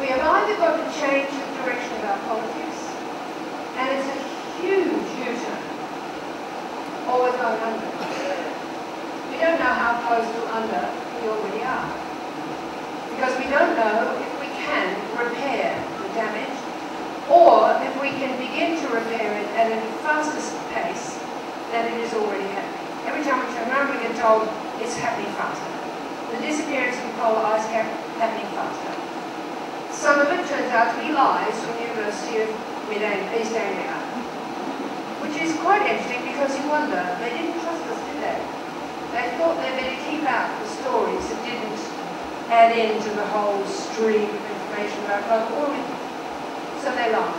We have either got to change the direction of our politics, and it's a huge U-turn, or we're going under. We don't know how close to under we already are, because we don't know if we can repair the damage, or if we can begin to repair it at a faster pace than it is already happening. Every time we turn around, we get told it's happening faster. The disappearance of the polar ice cap happening faster. Some of it turns out to be lies from the University of East Anglia, which is quite interesting because you wonder, they didn't trust us, did they? They thought they'd better keep out the stories that didn't add into the whole stream of information about global warming. So they lied.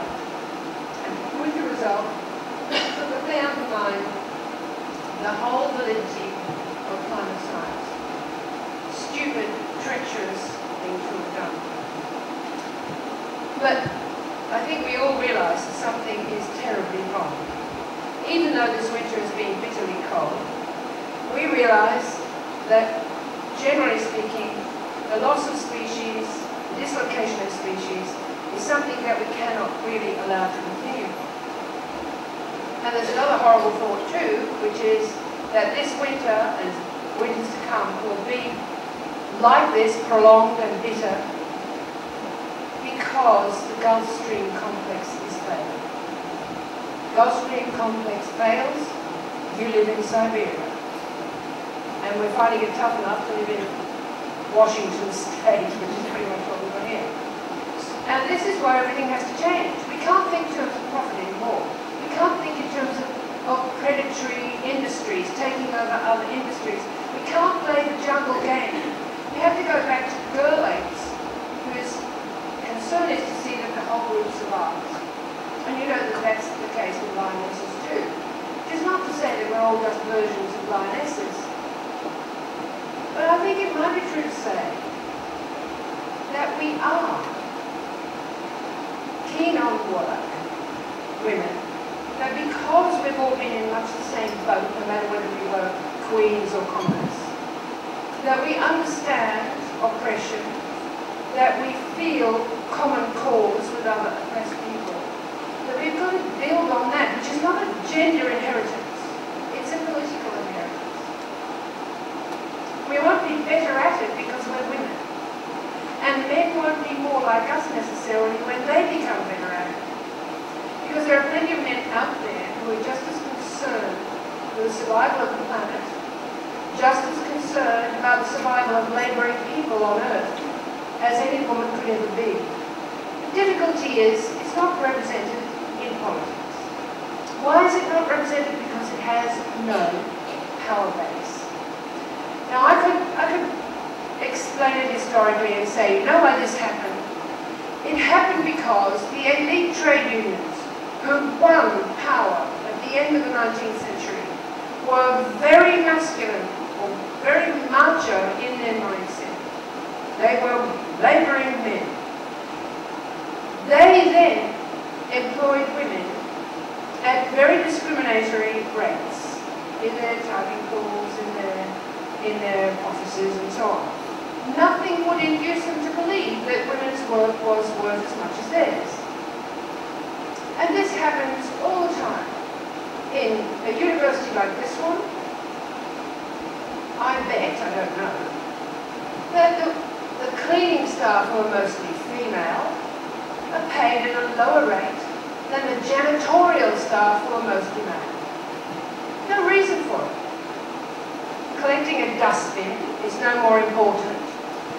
And with the result that they undermined the whole validity of climate science. Stupid, treacherous things to have done. But I think we all realise that something is terribly wrong. Even though this winter has been bitterly cold, we realise that, generally speaking, the loss of species, the dislocation of species, is something that we cannot really allow to continue. And there's another horrible thought too, which is that this winter and winters to come will be like this, prolonged and bitter, because the Gulf Stream complex is failing. Gulf Stream complex fails, you live in Siberia. And we're finding it tough enough to live in Washington State, which is pretty much what we've got here. And this is why everything has to change. We can't think in terms of profit anymore. We can't think in terms of predatory industries taking over other industries. We can't play the jungle game. We have to go back to girl apes, whose concern is to see that the whole group survives. And you know that that's the case with lionesses too. Which is not to say that we're all just versions of lionesses. But I think it might be true to say that we are keen on work, women, that because we've all been in much the same boat, no matter whether we were queens or commoners, that we understand oppression, that we feel common cause with other oppressed people, that we've got to build on that, which is not a gender inheritance, it's a political inheritance. We won't be better at it because we're women. And men won't be more like us necessarily when they become better at it. Because there are plenty of men out there who are just as concerned with the survival of the planet, just as concerned about the survival of labouring people on Earth as any woman could ever be. The difficulty is it's not represented in politics. Why is it not represented? Because it has no power base. Now I could explain it historically and say, you know why this happened? It happened because the elite trade unions who won power at the end of the 19th century were very masculine or very macho in their mindset. They were labouring men. They then employed women at very discriminatory rates in their typing pools, in their offices and so on. Nothing would induce them to believe that women's work was worth as much as theirs. And this happens all the time. In a university like this one, I bet, I don't know, that the cleaning staff, who are mostly female, are paid at a lower rate than the janitorial staff, who are mostly male. No reason for it. Collecting a dustbin is no more important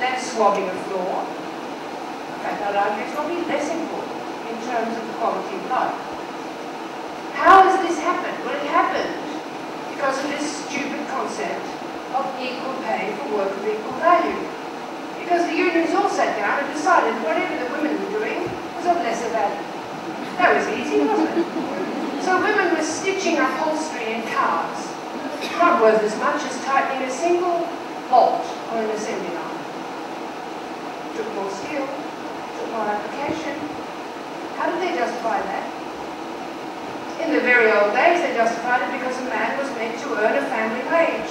than swabbing a floor. In fact, I'd argue it's probably less important in terms of the quality of life. How has this happened? Well, it happened because of this stupid concept of equal pay for work of equal value. Because the unions all sat down and decided whatever the women were doing was of lesser value. That was easy, wasn't it? So women were stitching upholstery in cars, not worth as much as tightening a single bolt on an assembly line. Took more skill, took more application. How did they justify that? In the very old days, they justified it because a man was meant to earn a family wage.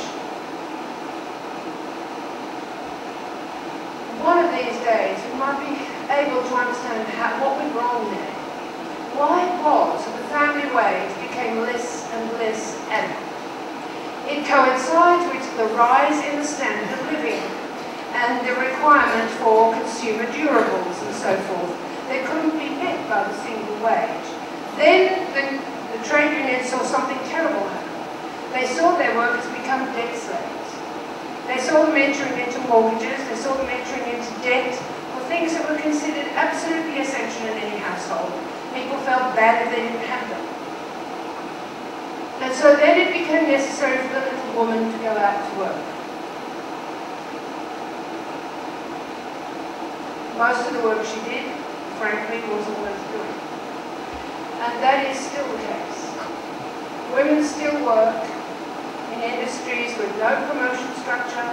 One of these days, we might be able to understand what went wrong there. Why it was that the family wage became less and less adequate. It coincides with the rise in the standard of living and the requirement for consumer durables and so forth that couldn't be met by the single wage. Then the trade unions saw something terrible happen. They saw their workers become debt slaves. They saw them entering into mortgages, they saw them entering into debt for things that were considered absolutely essential in any household. People felt bad if they didn't have them. And so then it became necessary for the little woman to go out to work. Most of the work she did, frankly, wasn't worth doing. And that is still the case. Women still work in industries with no promotion structure,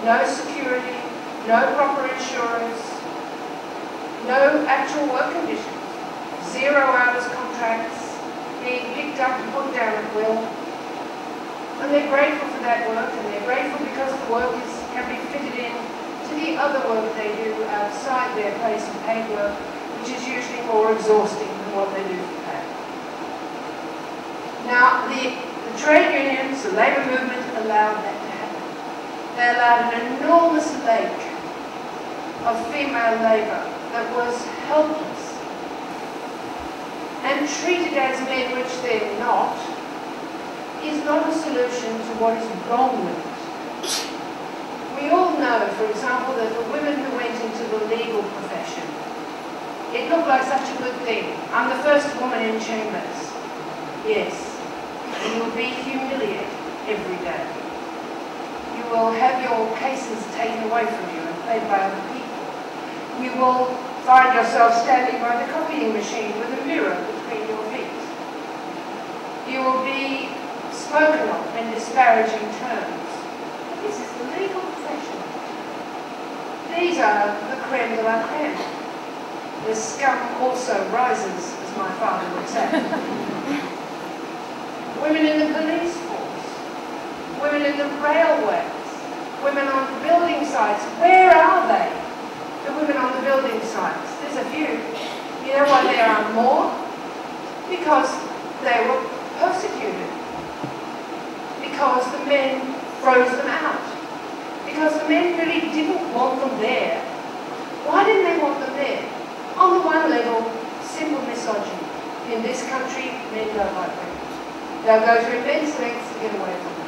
no security, no proper insurance, no actual work conditions, 0 hours contracts, being picked up and put down at will. And they're grateful for that work, and they're grateful because the work can be fitted in to the other work they do outside their place of paid work, which is usually more exhausting than what they do for pay. Now, the trade unions, the labour movement allowed that to happen. They allowed an enormous lake of female labour that was helpless and treated as men, which they're not, is not a solution to what is wrong with it. We all know, for example, that the women who went into the legal profession, it looked like such a good thing. I'm the first woman in chambers. Yes. And you'll be humiliated every day. You will have your cases taken away from you and played by other people. You will find yourself standing by the copying machine with a mirror between your feet. You will be spoken of in disparaging terms. But this is the legal profession. These are the creme de la creme. The scum also rises, as my father would say. Women in the police force, women in the railways, women on building sites. Where are they? The women on the building sites. There's a few. You know why there are more? Because they were persecuted. Because the men froze them out. Because the men really didn't want them there. Why didn't they want them there? On the one level, simple misogyny. In this country, men don't like women. They'll go to immense lengths to get away from them.